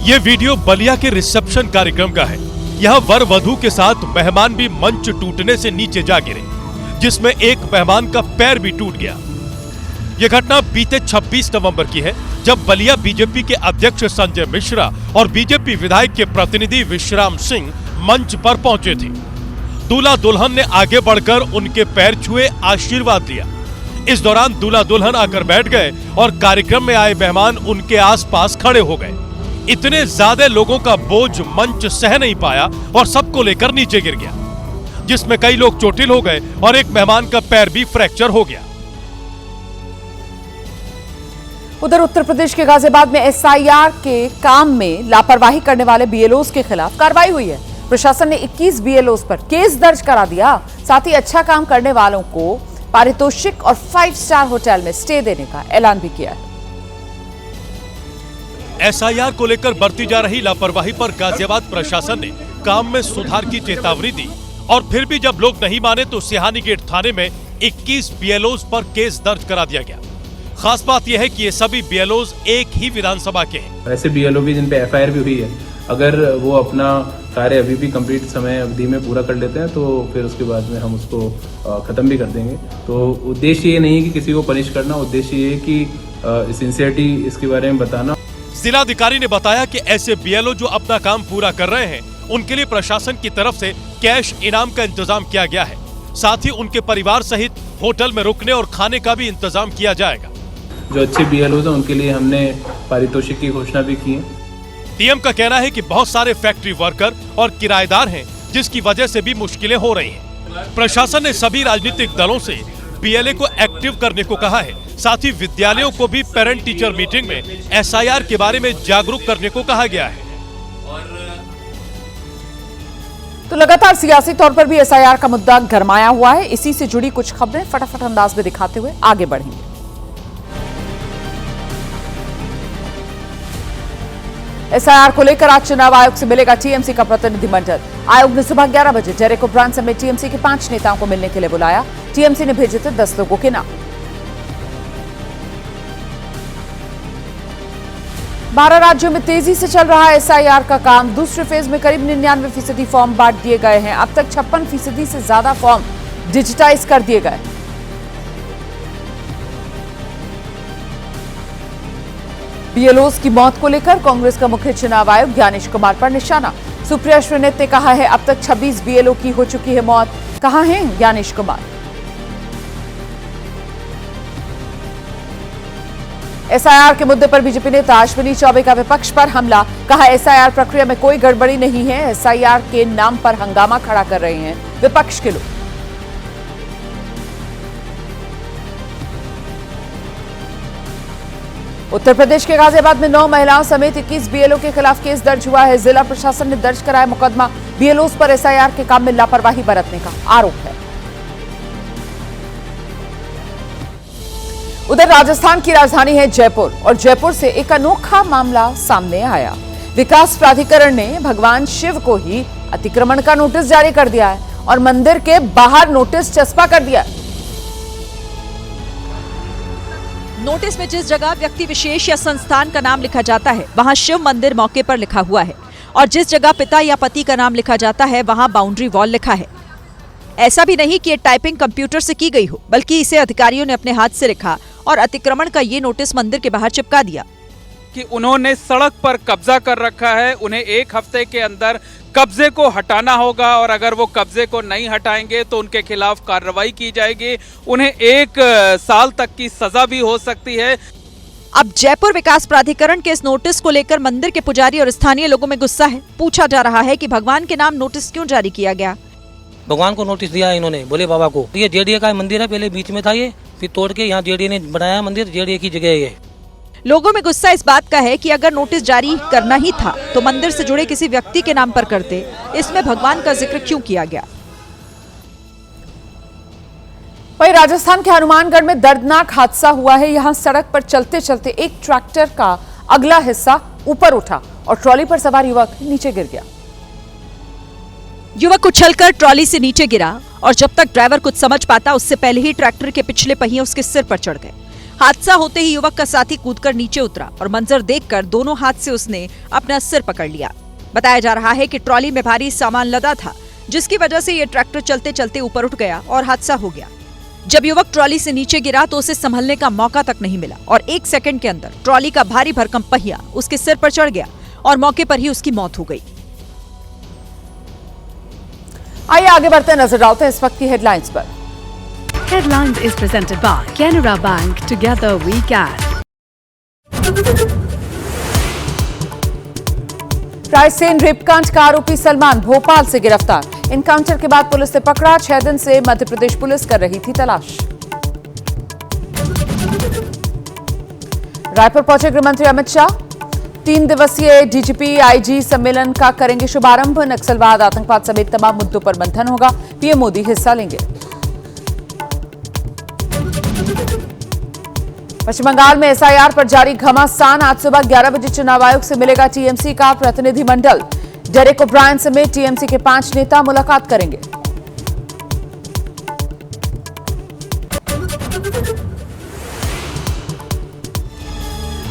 ये वीडियो बलिया के रिसेप्शन कार्यक्रम का है। यहाँ वर वधू के साथ मेहमान भी मंच टूटने से नीचे जा गिरे, जिसमें एक मेहमान का पैर भी टूट गया। यह घटना बीते 26 नवंबर की है, जब बलिया बीजेपी के अध्यक्ष संजय मिश्रा और बीजेपी विधायक के प्रतिनिधि विश्राम सिंह मंच पर पहुंचे थे। दूल्हा दुल्हन ने आगे बढ़कर उनके पैर छुए, आशीर्वाद दिया। इस दौरान दूल्हा दुल्हन आकर बैठ गए और कार्यक्रम में आए मेहमान उनके आसपास खड़े हो गए। इतने ज्यादा लोगों का बोझ मंच सह नहीं पाया और सबको लेकर नीचे गिर गया, जिसमें कई लोग चोटिल हो गए और एक मेहमान का पैर भी फ्रैक्चर हो गया। उधर उत्तर प्रदेश के गाजियाबाद में एसआईआर के काम में लापरवाही करने वाले बीएलओज के खिलाफ कार्रवाई हुई है। प्रशासन ने 21 बीएलओज पर केस दर्ज करा दिया। साथ ही अच्छा काम करने वालों को पारितोषिक और 5 स्टार होटल में स्टे देने का ऐलान भी किया है। एसआईआर को लेकर बरती जा रही लापरवाही पर गाजियाबाद प्रशासन ने काम में सुधार की चेतावनी दी और फिर भी जब लोग नहीं माने तो सिहानी गेट थाने में 21 बीएलओज पर केस दर्ज करा दिया गया। खास बात यह है कि ये सभी बीएलओज एक ही विधानसभा के हैं। ऐसे बीएलओ भी जिन पे एफआईआर भी हुई है, अगर वो अपना कार्य अभी भी कंप्लीट समय अवधि में पूरा कर लेते हैं तो फिर उसके बाद में हम उसको खत्म भी कर देंगे। तो उद्देश्य ये नहीं है कि किसी को पनिश करना, उद्देश्य ये है कि सिंसियरिटी इसके बारे में बताना। जिलाधिकारी ने बताया कि ऐसे बीएलओ जो अपना काम पूरा कर रहे हैं उनके लिए प्रशासन की तरफ से कैश इनाम का इंतजाम किया गया है। साथ ही उनके परिवार सहित होटल में रुकने और खाने का भी इंतजाम किया जाएगा। जो अच्छे बीएलओ हैं उनके लिए हमने पारितोषिक की घोषणा भी की है। टीएम का कहना है कि बहुत सारे फैक्ट्री वर्कर और किराएदार हैं जिसकी वजह से भी मुश्किलें हो रही हैं। प्रशासन ने सभी राजनीतिक दलों से बीएलए को एक्टिव करने को कहा है। साथ ही विद्यालयों को भी पेरेंट टीचर मीटिंग में एसआईआर के बारे में जागरूक करने को कहा गया है। तो लगातार सियासी तौर पर भी एसआईआर का मुद्दा गरमाया हुआ है। इसी से जुड़ी कुछ खबरें फटाफट अंदाज में दिखाते हुए आगे बढ़ेंगे। एसआईआर को लेकर आज चुनाव आयोग से मिलेगा टीएमसी का प्रतिनिधिमंडल। आयोग ने सुबह 11 बजे डेरेक ओब्रायन समेत टीएमसी के 5 नेताओं को मिलने के लिए बुलाया। टीएमसी ने भेजे थे 10 लोगों के नाम। 12 राज्यों में तेजी से चल रहा है एसआईआर का काम। दूसरे फेज में करीब 99% फॉर्म बांट दिए गए हैं। अब तक 56% से ज्यादा फॉर्म डिजिटाइज कर दिए गए। बीएलओज की मौत को लेकर कांग्रेस का मुख्य चुनाव आयुक्त ज्ञानेश कुमार पर निशाना। सुप्रिया श्रीनेत ने कहा है अब तक 26 बीएलओ की हो चुकी है मौत। कहां हैं ज्ञानेश कुमार? एसआईआर के मुद्दे पर बीजेपी नेता अश्विनी चौबे का विपक्ष पर हमला। कहा एसआईआर प्रक्रिया में कोई गड़बड़ी नहीं है। एसआईआर के नाम पर हंगामा खड़ा कर रहे हैं विपक्ष के लोग। उत्तर प्रदेश के गाजियाबाद में 9 महिलाओं समेत 21 बीएलओ के खिलाफ केस दर्ज हुआ है। जिला प्रशासन ने दर्ज कराया मुकदमा। बीएलओज पर एसआईआर के काम में लापरवाही बरतने का आरोप है। उधर राजस्थान की राजधानी है जयपुर और जयपुर से एक अनोखा मामला सामने आया। विकास प्राधिकरण ने भगवान शिव को ही अतिक्रमण का नोटिस जारी कर दिया है और मंदिर के बाहर नोटिस चस्पा कर दिया है। नोटिस में जिस जगह व्यक्ति विशेष या संस्थान का नाम लिखा जाता है वहां शिव मंदिर मौके पर लिखा हुआ है और जिस जगह पिता या पति का नाम लिखा जाता है वहां बाउंड्री वॉल लिखा है। ऐसा भी नहीं कि ये टाइपिंग कंप्यूटर से की गई हो, बल्कि इसे अधिकारियों ने अपने हाथ से लिखा और अतिक्रमण का ये नोटिस मंदिर के बाहर चिपका दिया। कि उन्होंने सड़क पर कब्जा कर रखा है, उन्हें 1 हफ्ते के अंदर कब्जे को हटाना होगा और अगर वो कब्जे को नहीं हटाएंगे तो उनके खिलाफ कार्रवाई की जाएगी। उन्हें 1 साल तक की सजा भी हो सकती है। अब जयपुर विकास प्राधिकरण के इस नोटिस को लेकर मंदिर के पुजारी और स्थानीय लोगों में गुस्सा है। पूछा जा रहा है कि भगवान के नाम नोटिस क्यों जारी किया गया। भगवान को नोटिस दिया इन्होंने, बोले बाबा को। ये जेडीए का मंदिर है, पहले बीच में था ये, फिर तोड़ के यहाँ जेडीए ने बनाया मंदिर, जेडीए की जगह है ये। लोगों में गुस्सा इस बात का है कि अगर नोटिस जारी करना ही था तो मंदिर से जुड़े किसी व्यक्ति के नाम पर करते। इसमें भगवान का जिक्र क्यों किया गया। वहीं राजस्थान के हनुमानगढ़ में दर्दनाक हादसा हुआ है। यहां सड़क पर चलते चलते एक ट्रैक्टर का अगला हिस्सा ऊपर उठा और ट्रॉली पर सवार युवक नीचे गिर गया। युवक उछलकर ट्रॉली से नीचे गिरा और जब तक ड्राइवर कुछ समझ पाता उससे पहले ही ट्रैक्टर के पिछले पहिए उसके सिर पर चढ़ गए। हादसा होते ही युवक का साथी कूदकर नीचे उतरा और मंजर देखकर दोनों हाथ से उसने अपना सिर पकड़ लिया। बताया जा रहा है कि ट्रॉली में भारी सामान लदा था जिसकी वजह से यह ट्रैक्टर चलते चलते ऊपर उठ गया और हादसा हो गया। जब युवक ट्रॉली से नीचे गिरा तो उसे संभलने का मौका तक नहीं मिला और 1 सेकंड के अंदर ट्रॉली का भारी भरकम पहिया उसके सिर पर चढ़ गया और मौके पर ही उसकी मौत हो गई। आइए आगे बढ़ते नजर डालते हैं इस वक्त की हेडलाइंस पर। Headlines is presented by Canara Bank. Together we can. Raisen रेपकांड का आरोपी सलमान भोपाल से गिरफ्तार। इनकाउंटर के बाद पुलिस ने पकड़ा। 6 दिन से मध्य प्रदेश पुलिस कर रही थी तलाश। रायपुर पहुंचे गृह मंत्री अमित शाह। 3 दिवसीय डीजीपी आईजी सम्मेलन का करेंगे शुभारंभ। नक्सलवाद, आतंकवाद समेत तमाम मुद्दों पर मंथन होगा। पीएम मोदी हिस्सा लेंगे। पश्चिम बंगाल में एसआईआर पर जारी घमासान। आज सुबह 11 बजे चुनाव आयोग से मिलेगा टीएमसी का प्रतिनिधिमंडल। डेरेक ओब्रायन समेत टीएमसी के 5 नेता मुलाकात करेंगे।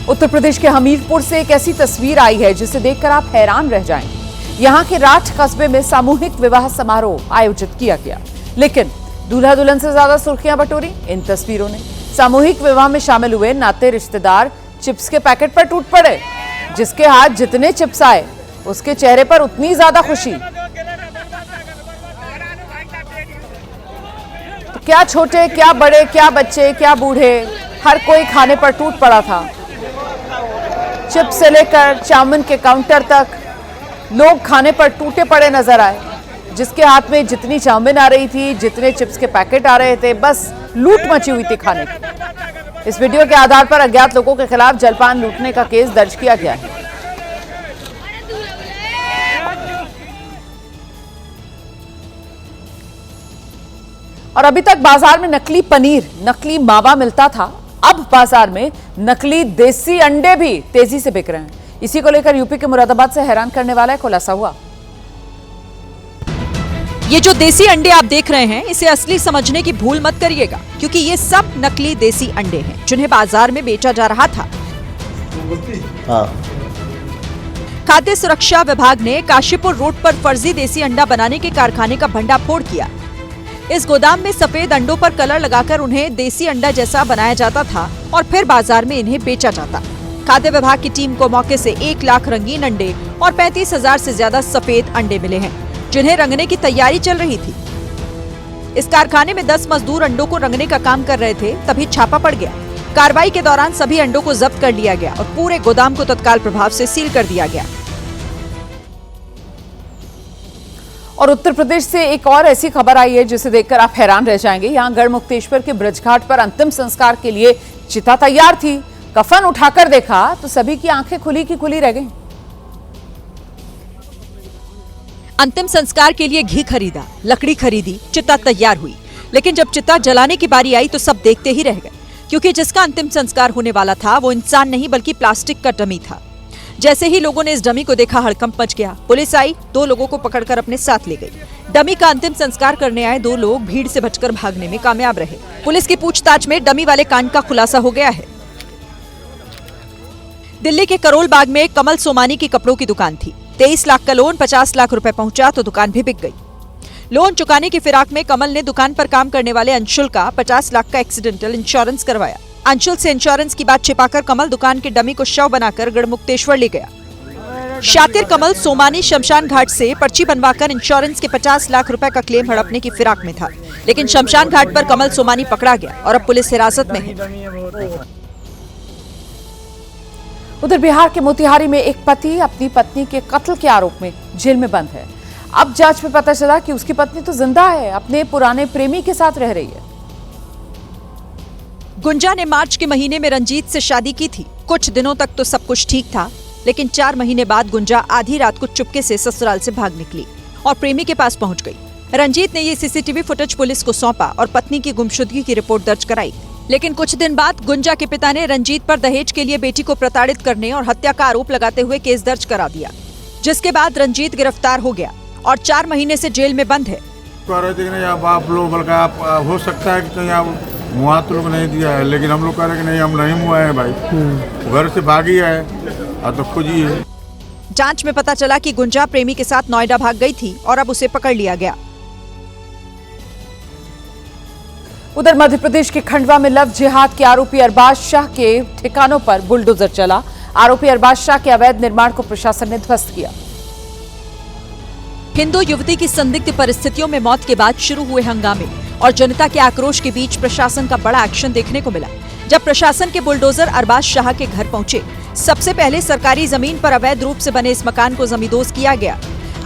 उत्तर प्रदेश के हमीरपुर से एक ऐसी तस्वीर आई है जिसे देखकर आप हैरान रह जाएंगे। यहां के राठ कस्बे में सामूहिक विवाह समारोह आयोजित किया गया, लेकिन दूल्हा दुल्हन से ज्यादा सुर्खियां बटोरी इन तस्वीरों ने। सामूहिक विवाह में शामिल हुए नाते रिश्तेदार चिप्स के पैकेट पर टूट पड़े। जिसके हाथ जितने चिप्स आए उसके चेहरे पर उतनी ज्यादा खुशी। तो क्या छोटे, क्या बड़े, क्या बच्चे, क्या बूढ़े, हर कोई खाने पर टूट पड़ा था। चिप्स से लेकर चाउमीन के काउंटर तक लोग खाने पर टूटे पड़े नजर आए। जिसके हाथ में जितनी चाउमीन आ रही थी, जितने चिप्स के पैकेट आ रहे थे, बस लूट मची हुई थी खाने की। इस वीडियो के आधार पर अज्ञात लोगों के खिलाफ जलपान लूटने का केस दर्ज किया गया है। और अभी तक बाजार में नकली पनीर, नकली मावा मिलता था। अब बाजार में नकली देसी अंडे भी तेजी से बिक रहे हैं। इसी को लेकर यूपी के मुरादाबाद से हैरान करने वाला एक खुलासा हुआ। ये जो देसी अंडे आप देख रहे हैं, इसे असली समझने की भूल मत करिएगा, क्योंकि ये सब नकली देसी अंडे हैं जिन्हें बाजार में बेचा जा रहा था। खाद्य सुरक्षा विभाग ने काशीपुर रोड पर फर्जी देसी अंडा बनाने के कारखाने का भंडाफोड़ किया। इस गोदाम में सफेद अंडों पर कलर लगाकर उन्हें देसी अंडा जैसा बनाया जाता था और फिर बाजार में इन्हें बेचा जाता। खाद्य विभाग की टीम को मौके से 1 लाख रंगीन अंडे और 35,000 से ज्यादा सफेद अंडे मिले हैं, जिन्हें रंगने की तैयारी चल रही थी। इस कारखाने में 10 मजदूर अंडों को रंगने का काम कर रहे थे, तभी छापा पड़ गया। कार्रवाई के दौरान सभी अंडों को जब्त कर लिया गया और पूरे गोदाम को तत्काल प्रभाव से सील कर दिया गया। और उत्तर प्रदेश से एक और ऐसी खबर आई है जिसे देखकर आप हैरान रह जाएंगे। यहां गढ़मुक्तेश्वर के ब्रजघाट पर अंतिम संस्कार के लिए चिता तैयार थी। कफन उठाकर देखा तो सभी की आंखें खुली की खुली रह गईं। अंतिम संस्कार के लिए घी खरीदा, लकड़ी खरीदी, चिता तैयार हुई, लेकिन जब चिता जलाने की बारी आई तो सब देखते ही रह गए, क्योंकि जिसका अंतिम संस्कार होने वाला था वो इंसान नहीं बल्कि प्लास्टिक का डमी था। जैसे ही लोगों ने इस डमी को देखा, हड़कंप मच गया। पुलिस आई, 2 लोगों को पकड़कर अपने साथ ले गई। डमी का अंतिम संस्कार करने आए 2 लोग भीड़ से बचकर भागने में कामयाब रहे। पुलिस की पूछताछ में डमी वाले कांड का खुलासा हो गया है। दिल्ली के करोल बाग में कमल सोमानी की कपड़ों की दुकान थी। 23 लाख का लोन 50 लाख रुपए पहुंचा तो दुकान भी बिक गई। लोन चुकाने की फिराक में कमल ने दुकान पर काम करने वाले अंशुल का 50 लाख का एक्सीडेंटल इंश्योरेंस करवाया। अंशुल से इंश्योरेंस की बात छिपाकर कमल दुकान के डमी को शव बनाकर गढ़मुक्तेश्वर ले गया। शातिर कमल सोमानी शमशान घाट से पर्ची बनवाकर इंश्योरेंस के 50 लाख रुपए का क्लेम हड़पने की फिराक में था, लेकिन शमशान घाट पर कमल सोमानी पकड़ा गया और अब पुलिस हिरासत में है। उधर बिहार के मोतिहारी में एक पति अपनी पत्नी के कत्ल के आरोप में जेल में बंद है। अब जांच में पता चला कि उसकी पत्नी तो जिंदा है, अपने पुराने प्रेमी के साथ रह रही है। गुंजा ने मार्च के महीने में रंजीत से शादी की थी। कुछ दिनों तक तो सब कुछ ठीक था, लेकिन 4 महीने बाद गुंजा आधी रात को चुपके से ससुराल से भाग निकली और प्रेमी के पास पहुंच गई। रंजीत ने ये सीसीटीवी फुटेज पुलिस को सौंपा और पत्नी की गुमशुदगी की रिपोर्ट दर्ज कराई। लेकिन कुछ दिन बाद गुंजा के पिता ने रंजीत पर दहेज के लिए बेटी को प्रताड़ित करने और हत्या का आरोप लगाते हुए केस दर्ज करा दिया, जिसके बाद रंजीत गिरफ्तार हो गया और 4 महीने से जेल में बंद है। आप लोग बल्कि आप हो सकता है कि कहीं आप मुआ तो लोग नहीं दिया है, लेकिन हम लोग कह रहे हैं कि नहीं, हम नहीं मुआ है भाई, घर से भागी है और तो खोजी है। जांच में पता चला कि गुंजा प्रेमी के साथ नोएडा भाग गई थी और अब उसे पकड़ लिया गया। उधर मध्य प्रदेश के खंडवा में लव जिहाद के आरोपी अरबाज शाह के ठिकानों पर बुलडोजर चला। आरोपी अरबाज शाह के अवैध निर्माण को प्रशासन ने ध्वस्त किया। हिंदू युवती की संदिग्ध परिस्थितियों में मौत के बाद शुरू हुए हंगामे और जनता के आक्रोश के बीच प्रशासन का बड़ा एक्शन देखने को मिला। जब प्रशासन के बुलडोजर अरबाज शाह के घर पहुंचे, सबसे पहले सरकारी जमीन पर अवैध रूप से बने इस मकान को जमींदोज किया गया।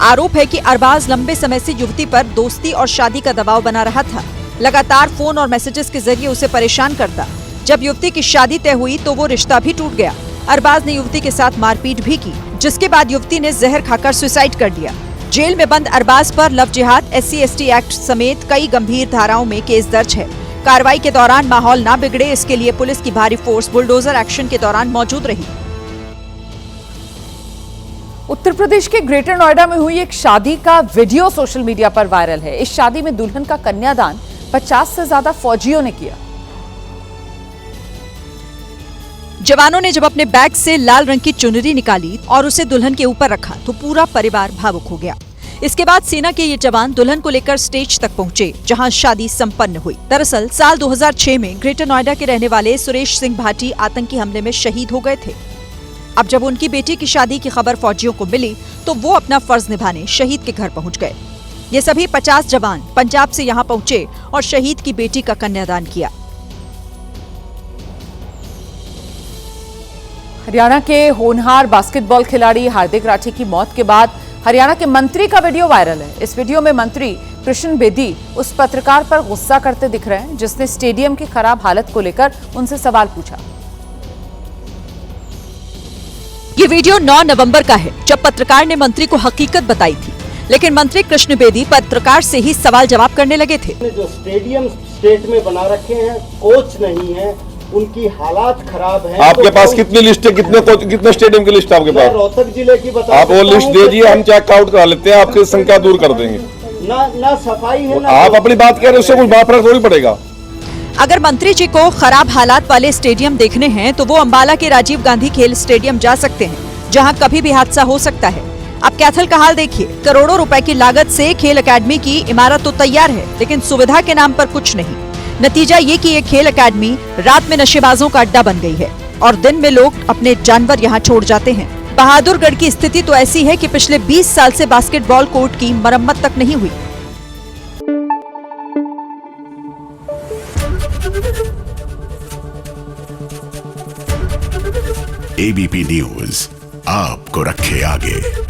आरोप है कि अरबाज लंबे समय से युवती पर दोस्ती और शादी का दबाव बना रहा था। लगातार फोन और मैसेजेस के जरिए उसे परेशान करता। जब युवती की शादी तय हुई तो वो रिश्ता भी टूट गया। अरबाज ने युवती के साथ मारपीट भी की, जिसके बाद युवती ने जहर खाकर सुसाइड कर दिया। जेल में बंद अरबाज पर लव जिहाद, SC/ST एक्ट समेत कई गंभीर धाराओं में केस दर्ज है। कार्रवाई के दौरान माहौल ना बिगड़े, इसके लिए पुलिस की भारी फोर्स बुलडोजर एक्शन के दौरान मौजूद रही। उत्तर प्रदेश के ग्रेटर नोएडा में हुई एक शादी का वीडियो सोशल मीडिया पर वायरल है। इस शादी में दुल्हन का कन्यादान 50 से ज्यादा फौजियों ने किया। जवानों ने जब अपने बैग से लाल रंग की चुनरी निकाली और उसे दुल्हन के ऊपर रखा तो पूरा परिवार भावुक हो गया। इसके बाद सेना के ये जवान दुल्हन को लेकर स्टेज तक पहुंचे, जहां शादी संपन्न हुई। दरअसल साल 2006 में ग्रेटर नोएडा के रहने वाले सुरेश सिंह भाटी आतंकी हमले में शहीद हो गए थे। अब जब उनकी बेटी की शादी की खबर फौजियों को मिली तो वो अपना फर्ज निभाने शहीद के घर पहुंच गए। ये सभी 50 जवान पंजाब से यहाँ पहुंचे और शहीद की बेटी का कन्यादान किया। हरियाणा के होनहार बास्केटबॉल खिलाड़ी हार्दिक राठी की मौत के बाद हरियाणा के मंत्री का वीडियो वायरल है। इस वीडियो में मंत्री कृष्ण बेदी उस पत्रकार पर गुस्सा करते दिख रहे हैं जिसने स्टेडियम की खराब हालत को लेकर उनसे सवाल पूछा। ये वीडियो 9 नवंबर का है, जब पत्रकार ने मंत्री को हकीकत बताई थी, लेकिन मंत्री कृष्ण बेदी पत्रकार से ही सवाल जवाब करने लगे थे। जो स्टेडियम स्टेट में बना रखे हैं, कोच नहीं है, उनकी हालात खराब है। आपके पास कितनी लिस्ट है, कितने स्टेडियम की लिस्ट आपके पास? रोहतक जिले की बता, आप वो लिस्ट दीजिए, हम चेक आउट करा लेते हैं, आपकी शंका दूर कर देंगे। ना सफाई है, आप अपनी बात कह रहे हैं, उससे कुछ बात फर्क थोड़ी पड़ेगा। अगर मंत्री जी को खराब हालात वाले स्टेडियम देखने हैं तो वो अंबाला के राजीव गांधी खेल स्टेडियम जा सकते हैं, जहां कभी भी हादसा हो सकता है। अब कैथल का हाल देखिए, करोड़ों रुपए की लागत से खेल अकेडमी की इमारत तो तैयार है, लेकिन सुविधा के नाम पर कुछ नहीं। नतीजा ये कि ये खेल अकेडमी रात में नशेबाजों का अड्डा बन गई है और दिन में लोग अपने जानवर यहाँ छोड़ जाते हैं। बहादुरगढ़ की स्थिति तो ऐसी है कि पिछले 20 साल से बास्केटबॉल कोर्ट की मरम्मत तक नहीं हुई। ABP न्यूज आपको रखे आगे।